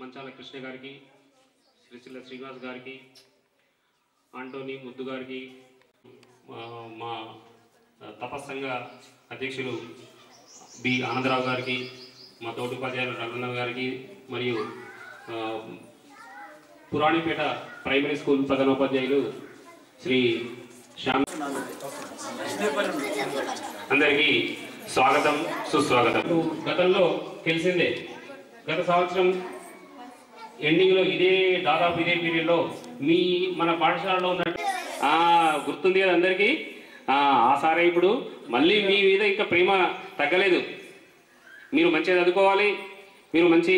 మంచాల కృష్ణ గారికి, శ్రీశిల శ్రీనివాస్ గారికి, ఆంటోనీ ముద్దు గారికి, మా తపస్సంఘ అధ్యక్షులు బి ఆనందరావు గారికి, మా తోటి ఉపాధ్యాయులు రఘునంద గారికి, మరియు పురాణిపేట ప్రైమరీ స్కూల్ ప్రధానోపాధ్యాయులు శ్రీ శ్యామ్ అందరికీ స్వాగతం సుస్వాగతం. గతంలో తెలిసిందే, గత సంవత్సరం ఎండింగ్లో దాదాపు ఇదే పీరియడ్లో మన పాఠశాలలో ఉన్నట్టు గుర్తుంది కదా అందరికీ. ఆ సారే ఇప్పుడు మళ్ళీ మీ మీద ఇంకా ప్రేమ తగ్గలేదు. మీరు మంచిగా చదువుకోవాలి, మీరు మంచి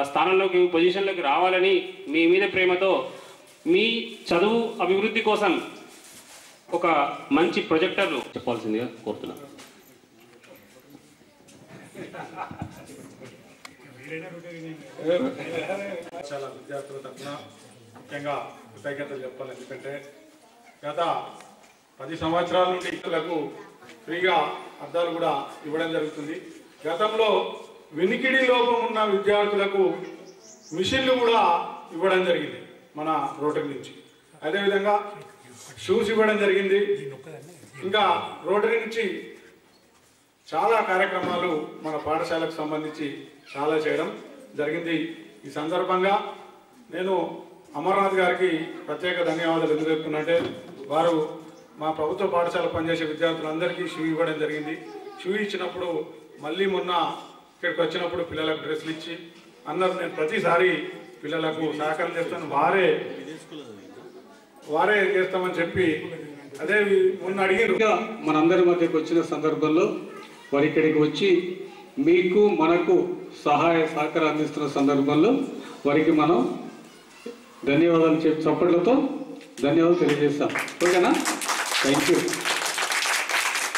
స్థానంలోకి పొజిషన్లోకి రావాలని మీ మీద ప్రేమతో మీ చదువు అభివృద్ధి కోసం ఒక మంచి ప్రొజెక్టర్లు చెప్పాల్సిందిగా కోరుతున్నాను. చాలా విద్యార్థుల తరఫున ముఖ్యంగా కృతజ్ఞతలు చెప్పాలి. ఎందుకంటే గత 10 సంవత్సరాల నుండి ఇతరులకు ఫ్రీగా అద్దాలు కూడా ఇవ్వడం జరుగుతుంది. గతంలో వినికిడి లోపం ఉన్న విద్యార్థులకు మిషన్లు కూడా ఇవ్వడం జరిగింది మన రోటరీ నుంచి. అదేవిధంగా షూస్ ఇవ్వడం జరిగింది. ఇంకా రోటరీ నుంచి చాలా కార్యక్రమాలు మన పాఠశాలకు సంబంధించి చాలా చేయడం జరిగింది. ఈ సందర్భంగా నేను అమర్నాథ్ గారికి ప్రత్యేక ధన్యవాదాలు ఎందుకు చెప్తున్నంటే, వారు మా ప్రభుత్వ పాఠశాల పనిచేసే విద్యార్థులందరికీ షూ ఇవ్వడం జరిగింది. షూ ఇచ్చినప్పుడు మళ్ళీ మొన్న ఇక్కడికి వచ్చినప్పుడు పిల్లలకు డ్రెస్సులు ఇచ్చి అన్నారు, నేను ప్రతిసారి పిల్లలకు సహకారం చేస్తాను, వారే చేస్తామని చెప్పి అదే మొన్న అడిగిన మనందరి మధ్యకు వచ్చిన సందర్భంలో వారి ఇక్కడికి వచ్చి మీకు మనకు సహాయ సహకారం అందిస్తున్న సందర్భంలో వారికి మనం ధన్యవాదాలు చప్పట్లతో ధన్యవాదాలు తెలియజేస్తాం. ఓకేనా? Thank you.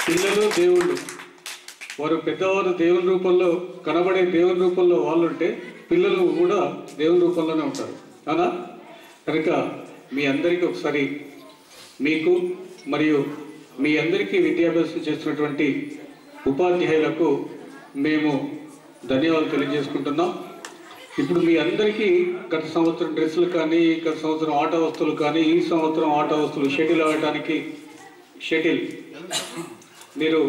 పిల్లలు దేవుళ్ళు, వారు పెద్దవారు దేవుని రూపంలో కనబడే దేవుని రూపంలో వాళ్ళు ఉంటే పిల్లలు కూడా దేవుని రూపంలోనే ఉంటారు. అవునా? కనుక మీ అందరికీ ఒకసారి మీకు మరియు మీ అందరికీ విద్యాభ్యాసం చేస్తున్నటువంటి ఉపాధ్యాయులకు మేము ధన్యవాదాలు తెలియజేసుకుంటున్నాం. ఇప్పుడు మీ అందరికీ గత సంవత్సరం డ్రెస్సులు కానీ, గత సంవత్సరం ఆట వస్తువులు కానీ, ఈ సంవత్సరం ఆట వస్తువులు షటిల్ ఆడటానికి షటిల్, మీరు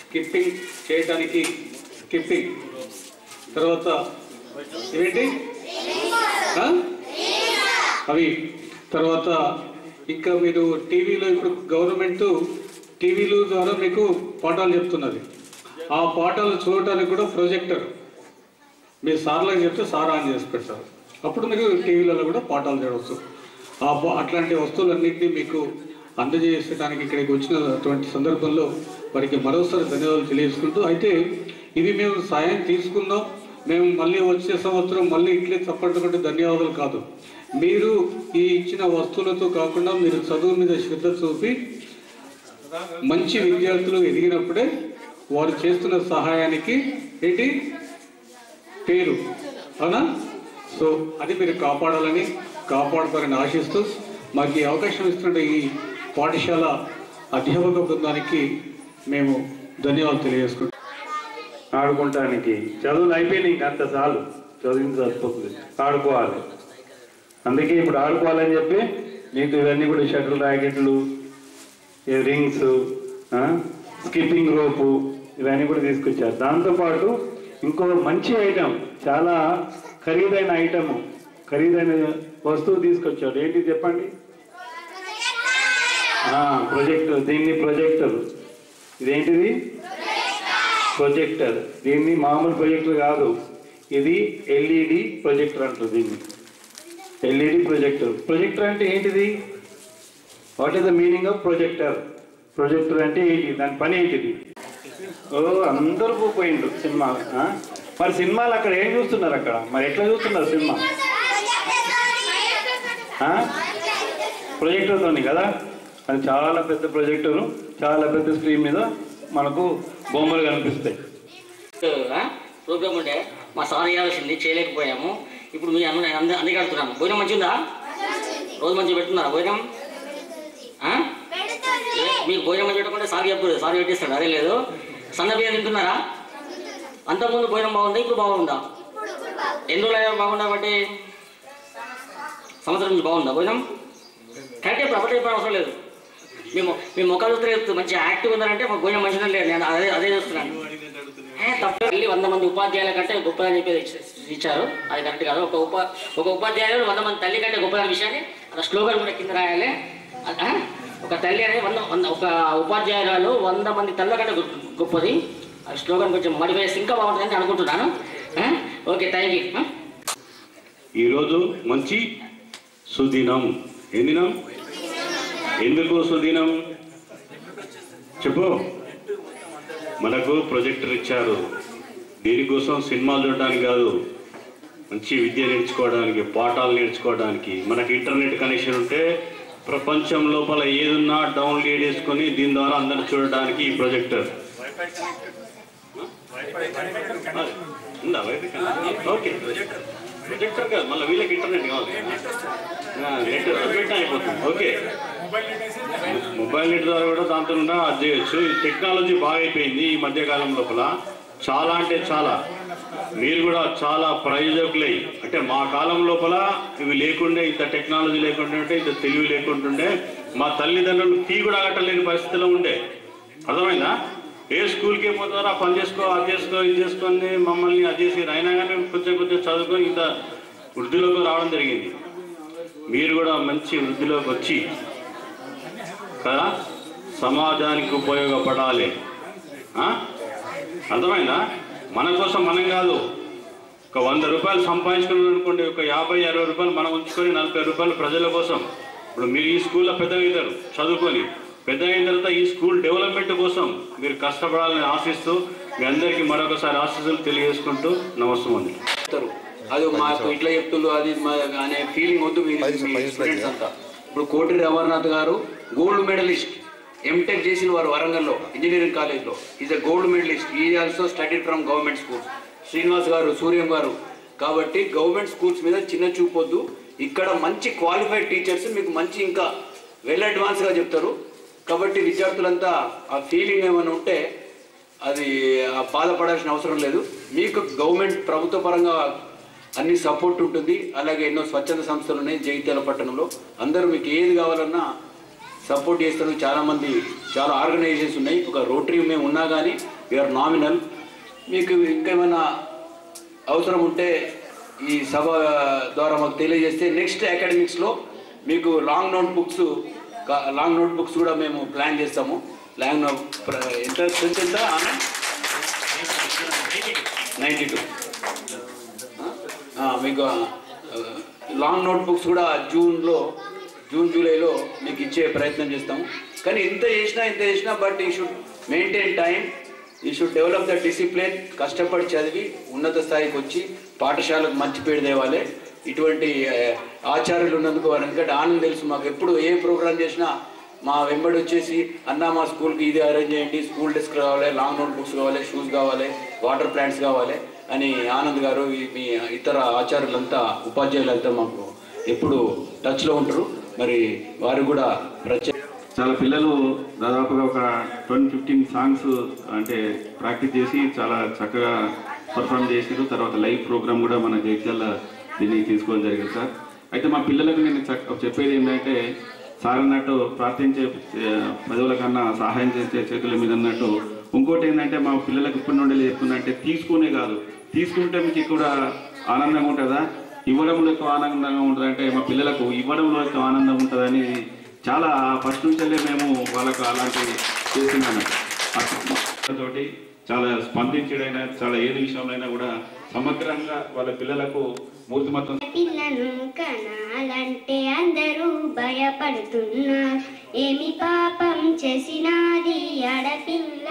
స్కిప్పింగ్ చేయడానికి స్కిప్పింగ్, తర్వాత ఏంటి అవి, తర్వాత ఇంకా మీరు టీవీలో ఇప్పుడు గవర్నమెంట్ టీవీల ద్వారా మీకు పాఠాలు చెప్తున్నది. ఆ పాఠాలు చూడటానికి కూడా ప్రొజెక్టర్ మీరు సార్లకు చెప్తే సార్ ఆన్ చేసి పెడతారు. అప్పుడు మీరు టీవీలలో కూడా పాఠాలు చూడవచ్చు. అట్లాంటి వస్తువులన్నింటినీ మీకు అందజేసడానికి ఇక్కడికి వచ్చినటువంటి సందర్భంలో వారికి మరోసారి ధన్యవాదాలు తెలియజేసుకుంటూ, అయితే ఇది మేము సాయం తీసుకున్నాం, మేము మళ్ళీ వచ్చే సంవత్సరం మళ్ళీ ఇట్లే తప్పట్టుకుంటే ధన్యవాదాలు కాదు. మీరు ఈ ఇచ్చిన వస్తువులతో కాకుండా మీరు చదువు మీద శ్రద్ధ చూపి మంచి విద్యార్థులు ఎదిగినప్పుడే వారు చేస్తున్న సహాయానికి ఏంటి పేరు, అవునా? సో అది మీరు కాపాడతారని ఆశిస్తూ మాకు ఈ అవకాశం ఇస్తున్న ఈ పాఠశాల అధ్యాపక బృందానికి మేము ధన్యవాదాలు తెలియజేసుకుంటాం. ఆడుకోవటానికి చదువులు అయిపోయినాయి, ఇంక అంత చాలు, చదివింది సరిపోతుంది, ఆడుకోవాలి. అందుకే ఇప్పుడు ఆడుకోవాలని చెప్పి మీకు ఇవన్నీ కూడా షటిల్ ర్యాకెట్లు, రింగ్స్, స్కిప్పింగ్ రోపు ఇవన్నీ కూడా తీసుకొచ్చారు. దాంతోపాటు ఇంకో మంచి ఐటమ్, చాలా ఖరీదైన వస్తువు తీసుకొచ్చాడు. ఏంటి చెప్పండి? ప్రొజెక్టర్. దీన్ని ప్రొజెక్టర్, ఇదేంటిది? ప్రొజెక్టర్. దీన్ని మామూలు ప్రొజెక్టర్ కాదు, ఇది ఎల్ఈడి ప్రొజెక్టర్ అంటారు దీన్ని. LED projector. ప్రొజెక్టర్ అంటే ఏంటిది? What is the meaning of projector? Projector అంటే ఏంటి, దాని పని ఏంటిది? అందరూ పోయిండు సినిమా. మరి సినిమాలు అక్కడ ఏం చూస్తున్నారు? అక్కడ మరి ఎట్లా చూస్తున్నారు సినిమా? ప్రొజెక్టర్తోని కదా. అది చాలా పెద్ద ప్రొజెక్టరు, చాలా పెద్ద స్క్రీన్ మీద మనకు బొమ్మలు కనిపిస్తాయి. ప్రోగ్రామ్ ఉంటే మా సార్ చేయాల్సింది చేయలేకపోయాము. ఇప్పుడు మీ అందుకే అడుగుతున్నాము, భోజనం మంచిగా ఉందా? రోజు మంచిగా పెడుతున్నారా భోజనం? మీకు భోజనం మంచి పెట్టకుండా సార్ చెప్పదు, సార్ పెట్టిస్తాడు. అదే లేదు, సన్న బియ్యం తింటున్నారా? అంతకుముందు భోజనం బాగుందా, ఇప్పుడు బాగుందా? ఎన్ని రోజులు బాగుండా బట్టి సంవత్సరం నుంచి బాగుందా భోజనం కరెక్టే అబద్ధం చెప్పడం అవసరం లేదు మీ ముఖాలు చూస్తే మంచి యాక్టివ్ ఉందంటే మాకు భోజనం మంచిగా లేదు నేను అదే చూస్తున్నాను తప్ప 100 మంది ఉపాధ్యాయుల కంటే గొప్పదని చెప్పి ఇచ్చారు అది కరెక్ట్ కాదు ఒక ఉపాధ్యాయులు 100 మంది తల్లి కంటే గొప్ప విషయాన్ని అలా స్లోగన్ కూడా కింద రాయాలి ఒక తల్లి అనేది ఒక ఉపాధ్యాయురాలు 100 మంది తల్లి కంటే గొప్పది ఆ స్లోగన్ కొంచెం మోడిఫై చేస్తే ఇంకా బాగుంటుందని అనుకుంటున్నాను ఓకే థ్యాంక్ యూ ఈరోజు మంచి సుదినం ఏ దినం ఎందుకు సుదినం చెప్పు మనకు ప్రొజెక్టర్ ఇచ్చారు దీనికోసం సినిమాలు చూడడానికి కాదు మంచి విద్య నేర్చుకోవడానికి పాఠాలు నేర్చుకోవడానికి మనకి ఇంటర్నెట్ కనెక్షన్ ఉంటే ప్రపంచం లోపల ఏదున్నా డౌన్లోడ్ చేసుకొని దీని ద్వారా అందరూ చూడడానికి ఈ ప్రొజెక్టర్ ఉందా ఓకే ప్రొజెక్టర్ కాదు మళ్ళీ వీళ్ళకి ఇంటర్నెట్ కావాలి నెట్ అయిపోతుంది ఓకే మొబైల్ నెట్ ద్వారా కూడా దాంతో అది చేయొచ్చు ఈ టెక్నాలజీ బాగా అయిపోయింది ఈ మధ్యకాలం లోపల చాలా అంటే చాలా మీరు కూడా చాలా ప్రయోజకులై అంటే మా కాలం లోపల ఇవి లేకుండే ఇంత టెక్నాలజీ లేకుంటుంటే ఇంత తెలివి లేకుంటుండే మా తల్లిదండ్రులు ఫీ కూడా కట్టలేని పరిస్థితిలో ఉండే అర్థమైందా ఏ స్కూల్కి పోతారో ఆ పని చేసుకో అది చేసుకో ఇది చేసుకొని మమ్మల్ని అది చేసి అయినా కానీ కొంచెం చదువుకొని ఇంత వృద్ధిలోకి రావడం జరిగింది మీరు కూడా మంచి వృద్ధిలోకి వచ్చి కదా సమాజానికి ఉపయోగపడాలి అర్థమైందా మన కోసం మనం కాదు ఒక 100 రూపాయలు సంపాదించుకున్నాం అనుకోండి ఒక 50-60 రూపాయలు మనం ఉంచుకొని 40 రూపాయలు ప్రజల కోసం ఇప్పుడు మీరు ఈ స్కూల్లో పెద్ద అవుతారు చదువుకొని పెద్ద అయిన తర్వాత ఈ స్కూల్ డెవలప్మెంట్ కోసం మీరు కష్టపడాలని ఆశిస్తూ మీ అందరికీ మరొకసారి ఆశీస్సులు తెలియజేసుకుంటూ నమస్కారం అది మాకు ఇట్లా చెప్తున్నారు అది అనే ఫీలింగ్ వద్దు మీ స్టూడెంట్స్ అంతా ఇప్పుడు కోటిరెడ్డి అమర్నాథ్ గారు గోల్డ్ మెడలిస్ట్ ఎంటెక్ చేసిన వారు వరంగల్లో ఇంజనీరింగ్ కాలేజ్లో ఈజ్ అ గోల్డ్ మెడలిస్ట్ ఈ also studied from government schools Srinivas గారు సూర్యం గారు కాబట్టి గవర్నమెంట్ స్కూల్స్ మీద చిన్న చూపొద్దు ఇక్కడ మంచి క్వాలిఫైడ్ టీచర్స్ మీకు మంచి ఇంకా వెల్ అడ్వాన్స్గా చెప్తారు కాబట్టి విద్యార్థులంతా ఆ ఫీలింగ్ ఏమైనా ఉంటే అది బాధపడాల్సిన అవసరం లేదు మీకు గవర్నమెంట్ ప్రభుత్వ పరంగా అన్ని సపోర్ట్ ఉంటుంది అలాగే ఎన్నో స్వచ్ఛంద సంస్థలు ఉన్నాయి జగిత్యాల పట్టణంలో అందరూ మీకు ఏది కావాలన్నా సపోర్ట్ చేస్తారు చాలామంది చాలా ఆర్గనైజేషన్స్ ఉన్నాయి ఒక రోటరీ మేము ఉన్నా కానీ వీఆర్ నామినల్ మీకు ఇంకేమైనా అవసరం ఉంటే ఈ సభ ద్వారా మాకు తెలియజేస్తే నెక్స్ట్ అకాడమిక్స్లో మీకు లాంగ్ నోట్ బుక్స్ కూడా మేము ప్లాన్ చేస్తాము ఎంత 92 మీకు లాంగ్ నోట్ బుక్స్ కూడా జూన్ జూలైలో మీకు ఇచ్చే ప్రయత్నం చేస్తాము కానీ ఇంత చేసినా but you should maintain time you should develop the discipline కష్టపడి చదివి ఉన్నత స్థాయికి వచ్చి పాఠశాలకు మంచి పేరు తేవాలి ఇటువంటి ఆచార్యులు ఉన్నందుకు ఎందుకంటే ఆనందం తెలుసు మాకు ఎప్పుడు ఏ ప్రోగ్రామ్ చేసినా మా వెంబడి వచ్చేసి అన్న మా స్కూల్కి ఇది అరేంజ్ చేయండి స్కూల్ డెస్క్ కావాలి లాంగ్ నోట్ బుక్స్ కావాలి షూస్ కావాలి వాటర్ ప్లాంట్స్ కావాలి అని ఆనంద్ గారు మీ ఇతర ఆచార్యులంతా ఉపాధ్యాయులంతా మాకు ఎప్పుడు టచ్లో ఉంటారు మరి వారు కూడా చాలా పిల్లలు దాదాపుగా ఒక 10-15 సాంగ్స్ అంటే ప్రాక్టీస్ చేసి చాలా చక్కగా పర్ఫామ్ చేసారు తర్వాత లైవ్ ప్రోగ్రామ్ కూడా మన జగిత్యాల దీన్ని తీసుకోవడం జరిగింది సార్ అయితే మా పిల్లలకు నేను చెప్పేది ఏంటంటే సార్ అన్నట్టు ప్రార్థించే పదవుల కన్నా సహాయం చేసే చేతుల మీద అన్నట్టు ఇంకోటి ఏంటంటే మా పిల్లలకు ఇప్పటి నుండి చెప్తున్నట్టే తీసుకునే కాదు తీసుకుంటే మీకు కూడా ఆనందంగా ఉంటుందా ఇవ్వడంలో ఎక్కువ ఆనందంగా ఉంటుంది అంటే మా పిల్లలకు ఇవ్వడంలో ఎక్కువ ఆనందం ఉంటుందని చాలా ఫస్ట్ నుంచే మేము వాళ్ళకు అలాంటివి చేస్తున్నాను తోటి చాలా స్పందించడైనా చాలా ఏది విషయంలో కూడా సమగ్రంగా వాళ్ళ పిల్లలకు మూర్తిమత్వం పిల్లను కనాలంటే అందరూ భయపడుతున్నారు ఏమి పాపం చేసినాది ఆడపిల్ల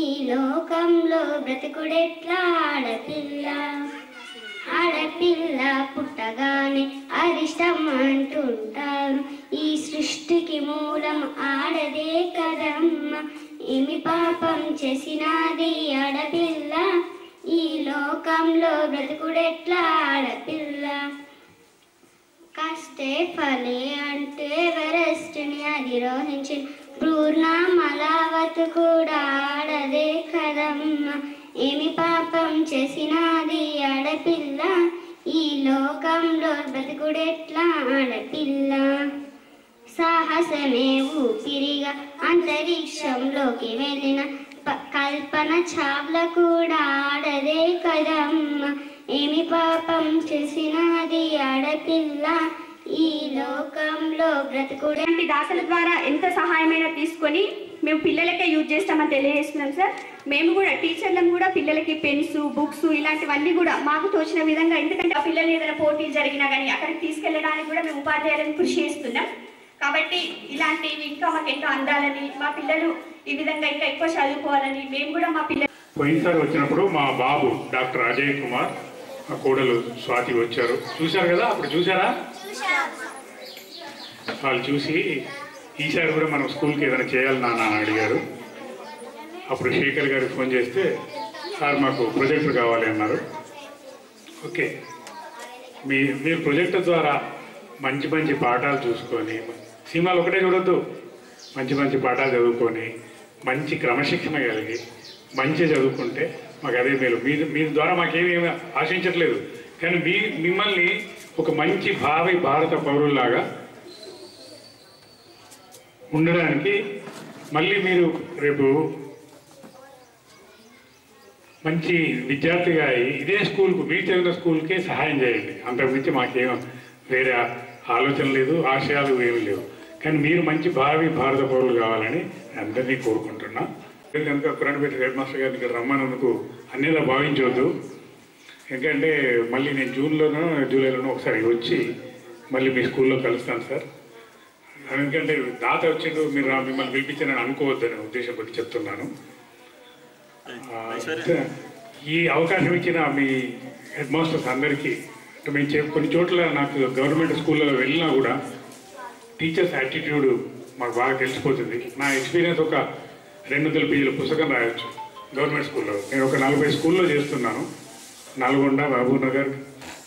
ఈ లోకంలో బ్రతుకుడెట్లా ఆడపిల్ల పుట్టగానే అరిష్టం అంటుంటారు ఈ సృష్టికి మూలం ఆడదే కదమ్మ ఏమి పాపం చేసినాది ఆడపిల్ల ఈ లోకంలో బ్రతుకుడెట్లా ఆడపిల్ల కష్టే ఫలే అంటే ఎవరెస్ట్ని అధిరోహించిన పూర్ణమలావతి కూడా ఆడదే కదమ్మ ఏమి పాపం చేసినాది ఆడపిల్ల ఈ లోకంలో బ్రతుకుడెట్లా ఆడపిల్ల సాహసమే ఊపిరిగా అంతరిక్షంలోకి వెళ్ళిన కల్పన చావ్లా కూడా ఆడదే కదమ్మ ఏమి పాపం చేసినది ఆడపిల్ల ఈ లోకంలో బ్రతుకుడే. దాతల ద్వారా ఎంత సహాయమైనా తీసుకొని మేము పిల్లలకే యూజ్ చేస్తామని తెలియజేస్తున్నాం సార్. మేము కూడా టీచర్లను కూడా పిల్లలకి పెన్స్ బుక్స్ ఇలాంటివన్నీ కూడా మాకు తోచిన విధంగా, ఎందుకంటే ఆ పిల్లలు ఏదైనా పోటీలు జరిగినా కానీ అక్కడికి తీసుకెళ్ళడానికి కూడా మేము ఉపాధ్యాయులను కృషి చేస్తున్నాం. కాబట్టి ఇలాంటివి ఇంకా మాకు ఎన్నో అందాలని, మా పిల్లలు ఈ విధంగా ఇంకా ఎక్కువ చదువుకోవాలని మేము కూడా మా పిల్లలు. పోయినసారి వచ్చినప్పుడు మా బాబు డాక్టర్ అజయ్ కుమార్, మా కోడలు స్వాతి వచ్చారు. చూశారు కదా, అప్పుడు చూసారా? వాళ్ళు చూసి ఈసారి కూడా మనం స్కూల్కి ఏదైనా చేయాలి నాన్న అని అడిగారు. అప్పుడు శేఖర్ గారికి ఫోన్ చేస్తే సార్ మాకు ప్రొజెక్టర్ కావాలి అన్నారు. ఓకే, మీరు ప్రొజెక్టర్ ద్వారా మంచి మంచి పాఠాలు చూసుకొని, సినిమాలు ఒకటే చూడొద్దు, మంచి మంచి పాఠాలు చదువుకొని మంచి క్రమశిక్షణ కలిగి మంచిగా చదువుకుంటే మాకు అదే మేలు. మీ ద్వారా మాకేమేమి ఆశించట్లేదు, కానీ మిమ్మల్ని ఒక మంచి భావి భారత పౌరుల్లాగా ఉండడానికి మళ్ళీ మీరు రేపు మంచి విద్యార్థిగా ఇదే స్కూల్కు, మీరు చదివిన స్కూల్కే సహాయం చేయండి. అంతకుమించి మాకేం వేరే ఆలోచన లేదు, ఆశయాలు ఏమి లేవు. కానీ మీరు మంచి భావి భారత పౌరులు కావాలని అందరినీ కోరుకుంటున్నా. కనుక కురాన్పేట హెడ్ మాస్టర్ గారిని ఇక్కడ రమ్మన్నందుకు అన్నిలా భావించవద్దు. ఎందుకంటే మళ్ళీ నేను జూన్లోనో జూలైలోనో ఒకసారి వచ్చి మళ్ళీ మీ స్కూల్లో కలుస్తాను సార్. ఎందుకంటే దాత వచ్చిండు, మీరు మిమ్మల్ని పిలిపించానని అనుకోవద్దనే ఉద్దేశం కొద్ది చెప్తున్నాను. ఈ అవకాశం ఇచ్చిన మీ హెడ్ మాస్టర్స్ అందరికీ, మేము కొన్ని చోట్ల నాకు గవర్నమెంట్ స్కూళ్ళలో వెళ్ళినా కూడా టీచర్స్ యాటిట్యూడ్ మాకు బాగా తెలిసిపోతుంది. నా ఎక్స్పీరియన్స్ ఒక 200 పేజీల పుస్తకం రాయొచ్చు గవర్నమెంట్ స్కూల్లో. నేను ఒక 40 స్కూల్లో చేస్తున్నాను. నల్గొండ, మహబూబ్నగర్,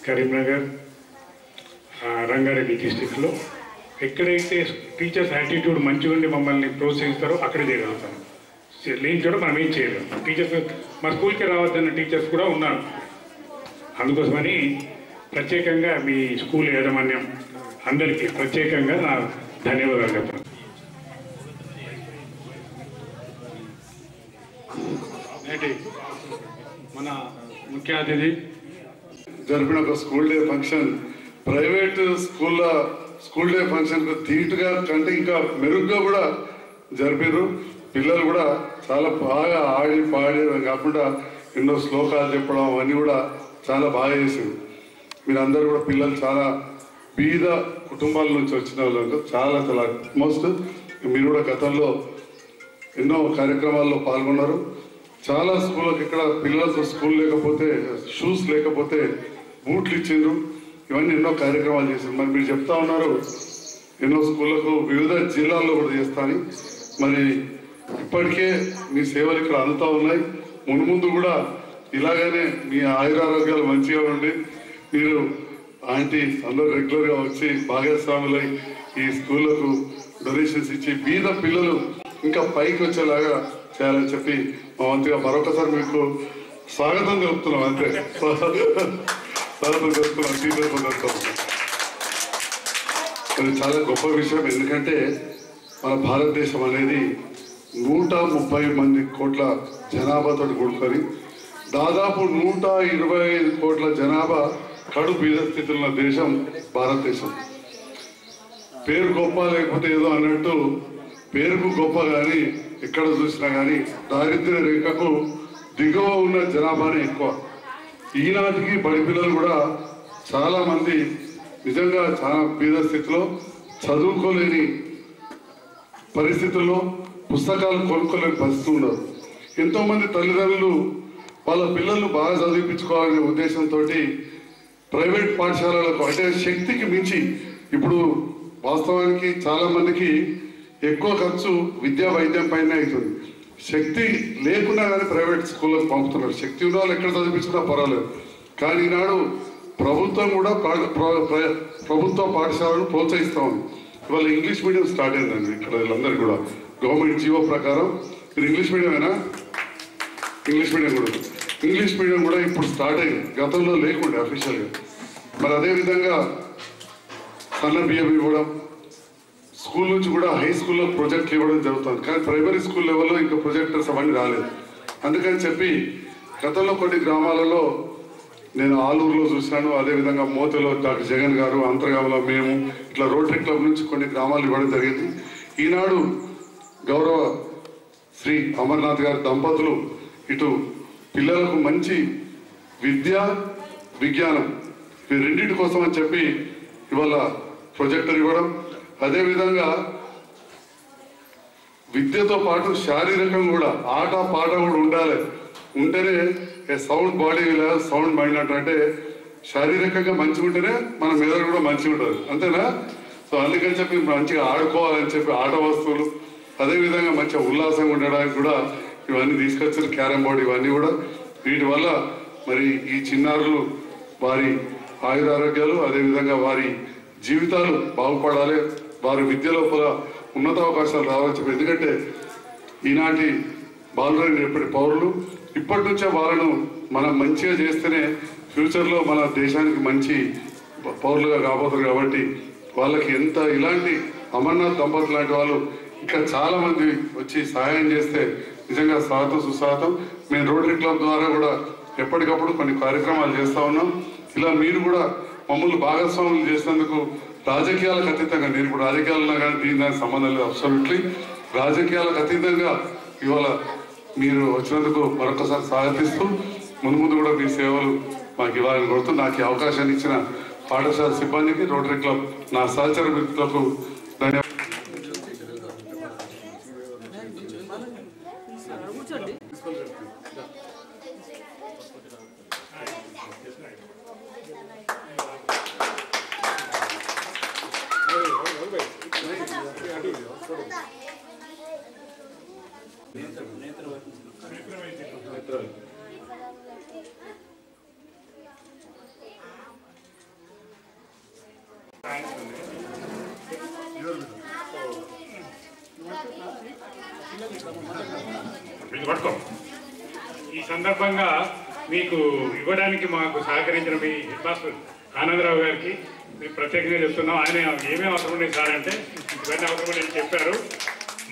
కరీంనగర్, రంగారెడ్డి డిస్టిక్లో. ఎక్కడైతే టీచర్స్ యాటిట్యూడ్ మంచిగా ఉండి మమ్మల్ని ప్రోత్సహిస్తారో అక్కడే చేయగలుగుతాను. లేని చోట మనం ఏం చేయలేము. టీచర్స్ మా స్కూల్కి రావద్దన్న టీచర్స్ కూడా ఉన్నారు. అందుకోసమని ప్రత్యేకంగా మీ స్కూల్ యాజమాన్యం అందరికీ ప్రత్యేకంగా నా ధన్యవాదాలు చెప్తాను. మన ముఖ్య అతిథి జరిపిన ఒక స్కూల్ డే ఫంక్షన్ ప్రైవేట్ స్కూల్లో స్కూల్ డే ఫంక్షన్కు ధీటుగా కంటే ఇంకా మెరుగ్గా కూడా జరిపారు. పిల్లలు కూడా చాలా బాగా ఆడి పాడి కాకుండా ఎన్నో శ్లోకాలు చెప్పడం అవన్నీ కూడా చాలా బాగా చేశారు. మీరందరూ కూడా పిల్లలు చాలా బీద కుటుంబాల నుంచి వచ్చిన వాళ్ళు చాలా చాలా మోస్ట్. మీరు కూడా గతంలో ఎన్నో కార్యక్రమాల్లో పాల్గొన్నారు. చాలా స్కూళ్ళకి ఇక్కడ పిల్లలకు స్కూల్ లేకపోతే షూస్ లేకపోతే బూట్లు ఇచ్చిండ్రు. ఇవన్నీ ఎన్నో కార్యక్రమాలు చేశారు. మరి మీరు చెప్తా ఉన్నారు ఎన్నో స్కూళ్ళకు వివిధ జిల్లాల్లో కూడా చేస్తాను. మరి ఇప్పటికే మీ సేవలు ఇక్కడ అందుతూ ఉన్నాయి. మున్ముందు కూడా ఇలాగనే మీ ఆయురారోగ్యాలు మంచిగా ఉండి మీరు ఆంటీ అందరూ రెగ్యులర్గా వచ్చి భాగస్వాములై ఈ స్కూళ్ళకు డొనేషన్స్ ఇచ్చి బీద పిల్లలు ఇంకా పైకి వచ్చేలాగా చేయాలని చెప్పి మా వంతుగా మరొకసారి మీకు స్వాగతం తెలుపుతున్నాం. అంతే, స్వాగతం తెలుపుతున్నాం. టీచర్ అది చాలా గొప్ప విషయం. ఎందుకంటే మన భారతదేశం అనేది 130 కోట్ల జనాభాతో కూడుకొని దాదాపు 125 కోట్ల జనాభా కడు బీద స్థితిలో ఉన్న దేశం భారతదేశం. పేరు గొప్ప లేకపోతే ఏదో అన్నట్టు పేరుకు గొప్ప కానీ ఎక్కడ చూసినా కానీ దారిద్ర్య రేఖకు దిగువ ఉన్న జనాభానే ఎక్కువ. ఈనాటికి బడి పిల్లలు కూడా చాలామంది నిజంగా చాలా బీద స్థితిలో చదువుకోలేని పరిస్థితుల్లో పుస్తకాలు కొనుక్కోలేని పరిస్థితులు ఉన్నారు. ఎంతోమంది తల్లిదండ్రులు వాళ్ళ పిల్లలు బాగా చదివించుకోవాలనే ఉద్దేశంతో ప్రైవేట్ పాఠశాలలకు అంటే శక్తికి మించి ఇప్పుడు వాస్తవానికి చాలామందికి ఎక్కువ ఖర్చు విద్యా వైద్యం పైన అవుతుంది. శక్తి లేకున్నా కానీ ప్రైవేట్ స్కూళ్ళకు పంపుతున్నారు. శక్తి ఉన్న వాళ్ళు ఎక్కడ చదివించినా పర్వాలేదు. కానీ ఈనాడు ప్రభుత్వం కూడా ప్రభుత్వ పాఠశాలను ప్రోత్సహిస్తూ ఉంది. ఇవాళ ఇంగ్లీష్ మీడియం స్టార్ట్ అయిందండి ఇక్కడ వీళ్ళందరికీ కూడా. గవర్నమెంట్ జీవో ప్రకారం మీరు ఇంగ్లీష్ మీడియమేనా? ఇంగ్లీష్ మీడియం కూడా ఇప్పుడు స్టార్ట్ అయింది. గతంలో లేకుండే అఫీషియల్గా. మరి అదేవిధంగా సన్న బియ్యం ఇవ్వడం, స్కూల్ నుంచి కూడా హై స్కూల్లో ప్రాజెక్టులు ఇవ్వడం జరుగుతుంది. కానీ ప్రైమరీ స్కూల్ లెవెల్లో ఇంకా ప్రొజెక్టర్స్ అవన్నీ రాలేదు. అందుకని చెప్పి గతంలో కొన్ని గ్రామాలలో నేను ఆలూరులో చూశాను, అదేవిధంగా మోతలో డాక్టర్ జగన్ గారు, అంతర్గామలో మేము, ఇట్లా రోటరీ క్లబ్ నుంచి కొన్ని గ్రామాలు ఇవ్వడం జరిగింది. ఈనాడు గౌరవ శ్రీ అమర్నాథ్ గారి దంపతులు ఇటు పిల్లలకు మంచి విద్య, విజ్ఞానం ఈ రెండింటి కోసం అని చెప్పి ఇవాళ ప్రొజెక్టర్ ఇవ్వడం, అదేవిధంగా విద్యతో పాటు శారీరకం కూడా ఆట పాట కూడా ఉండాలి. ఉంటేనే సౌండ్ బాడీ సౌండ్ మైండ్ అంటే శారీరకంగా మంచిగా ఉంటేనే మన మెదడు కూడా మంచిగా ఉంటుంది, అంతేనా? సో అందుకని చెప్పి మంచిగా ఆడుకోవాలని చెప్పి ఆట వస్తువులు, అదేవిధంగా మంచిగా ఉల్లాసంగా ఉండడానికి కూడా ఇవన్నీ తీసుకొచ్చిన క్యారమ్ బోర్డు ఇవన్నీ కూడా. వీటి వల్ల మరి ఈ చిన్నారులు వారి ఆయురారోగ్యాలు, అదేవిధంగా వారి జీవితాలు బాగుపడాలి, వారి విద్య లోపల ఉన్నత అవకాశాలు రావాలని చెప్పి. ఎందుకంటే ఈనాటి బాలురైన రేపటి పౌరులు ఇప్పటి నుంచే వాళ్ళను మనం మంచిగా చేస్తేనే ఫ్యూచర్లో మన దేశానికి మంచి పౌరులుగా కాబోతారు. కాబట్టి వాళ్ళకి ఎంత ఇలాంటి అమర్నాథ్ దంపతులు లాంటి వాళ్ళు ఇంకా చాలా మంది వచ్చి సహాయం చేస్తే నిజంగా స్వాగతం సుస్వాగతం. మేము రోటరీ క్లబ్ ద్వారా కూడా ఎప్పటికప్పుడు కొన్ని కార్యక్రమాలు చేస్తూ ఉన్నాం. ఇలా మీరు కూడా మమ్మల్ని భాగస్వాములు చేసినందుకు రాజకీయాలకు అతీతంగా, నేను ఇప్పుడు రాజకీయాలలో కానీ దీనికి సంబంధం లేదు, అబ్సల్యూట్లీ రాజకీయాలకు అతీతంగా ఇవాళ మీరు వచ్చినందుకు మరొకసారి స్వాగతిస్తూ ముందు కూడా మీ సేవలు మాకు ఇవ్వాలని కోరుతూ నాకు ఈ అవకాశాన్ని ఇచ్చిన పాఠశాల సిబ్బందికి, రోటరీ క్లబ్ నా సహచర మిత్రులకు ధన్యవాదాలు. ఈ సందర్భంగా మీకు ఇవ్వడానికి మాకు సహకరించిన మీ హెడ్ మాస్టర్ ఆనందరావు గారికి మేము ప్రత్యేకంగా చెప్తున్నాం. ఆయన ఏమేమి అవసరం ఉన్నాయి సార్ అంటే ఇవన్నీ అవసరం నేను చెప్పారు.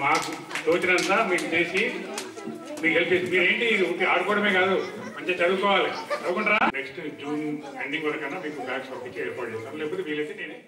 మాకు తోచినంత మీకు చేసి మీకు హెల్ప్ చేసి మీరేంటి ఆడుకోవడమే కాదు, మంచిగా చదువుకోవాలి. చదువుకుంటారా? నెక్స్ట్ జూన్ ఎండింగ్ వరకన్నా మీకు బ్యాగ్స్ పంపించి ఏర్పాటు చేస్తాను, లేకపోతే వీలైతే నేనే